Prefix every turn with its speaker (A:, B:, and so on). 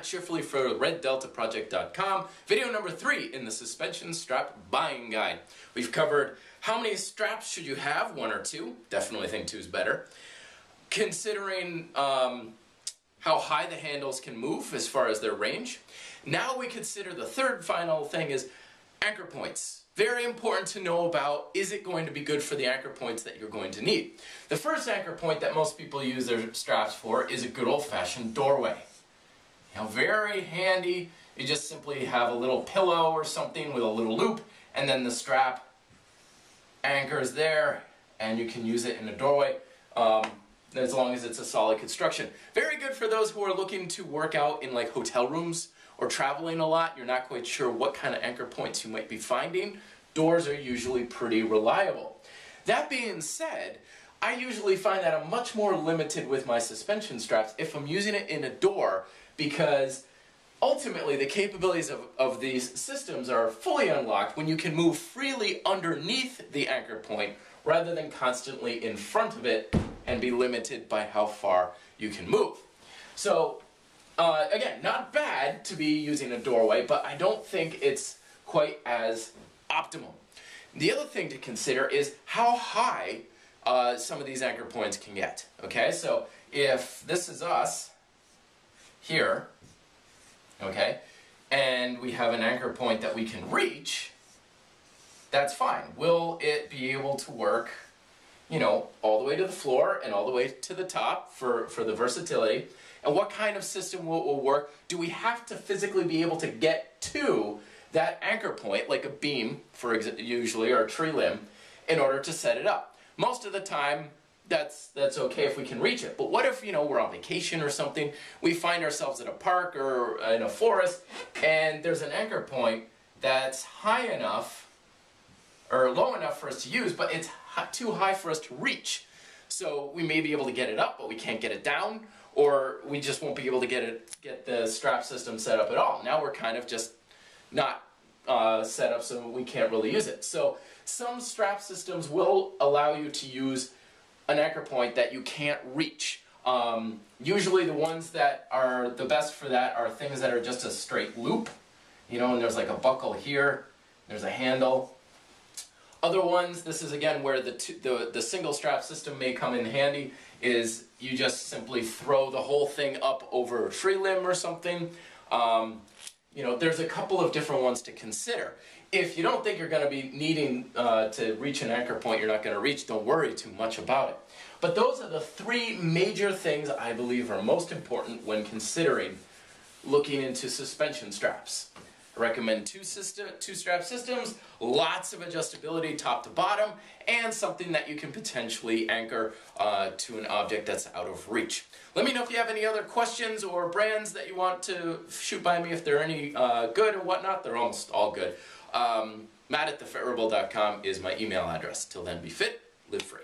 A: Cheerfully for RedDeltaProject.com. Video number 3 in the suspension strap buying guide. We've covered how many straps should you have, 1 or 2. Definitely think 2 is better. Considering how high the handles can move as far as their range. Now we consider the third final thing is anchor points. Very important to know about, is it going to be good for the anchor points that you're going to need? The first anchor point that most people use their straps for is a good old-fashioned doorway. You know, very handy. You just simply have a little pillow or something with a little loop, and then the strap anchors there, and you can use it in a doorway as long as it's a solid construction. Very good for those who are looking to work out in like hotel rooms or traveling a lot. You're not quite sure what kind of anchor points you might be finding. Doors are usually pretty reliable. That being said, I usually find that I'm much more limited with my suspension straps if I'm using it in a door, because ultimately the capabilities of these systems are fully unlocked when you can move freely underneath the anchor point rather than constantly in front of it and be limited by how far you can move. So again, not bad to be using a doorway, but I don't think it's quite as optimal. The other thing to consider is how high some of these anchor points can get. Okay, so if this is us here, okay, and we have an anchor point that we can reach, that's fine. Will it be able to work, you know, all the way to the floor and all the way to the top for the versatility? And what kind of system will work? Do we have to physically be able to get to that anchor point, like a beam, for usually, or a tree limb, in order to set it up? Most of the time, that's okay if we can reach it. But what if, you know, we're on vacation or something, we find ourselves at a park or in a forest, and there's an anchor point that's high enough or low enough for us to use, but it's too high for us to reach. So we may be able to get it up, but we can't get it down, or we just won't be able to get the strap system set up at all. Now we're kind of just not set up, so we can't really use it. So some strap systems will allow you to use an anchor point that you can't reach. Usually the ones that are the best for that are things that are just a straight loop, you know, and there's like a buckle here, there's a handle. Other ones, this is again where the single strap system may come in handy, is you just simply throw the whole thing up over a tree limb or something. You know, there's a couple of different ones to consider. If you don't think you're going to be needing to reach an anchor point you're not going to reach, don't worry too much about it. But those are the 3 major things I believe are most important when considering looking into suspension straps. I recommend two strap systems, lots of adjustability top to bottom, and something that you can potentially anchor to an object that's out of reach. Let me know if you have any other questions or brands that you want to shoot by me, if they're any good or whatnot. They're almost all good. Matt@thefitrebel.com is my email address. Till then, be fit, live free.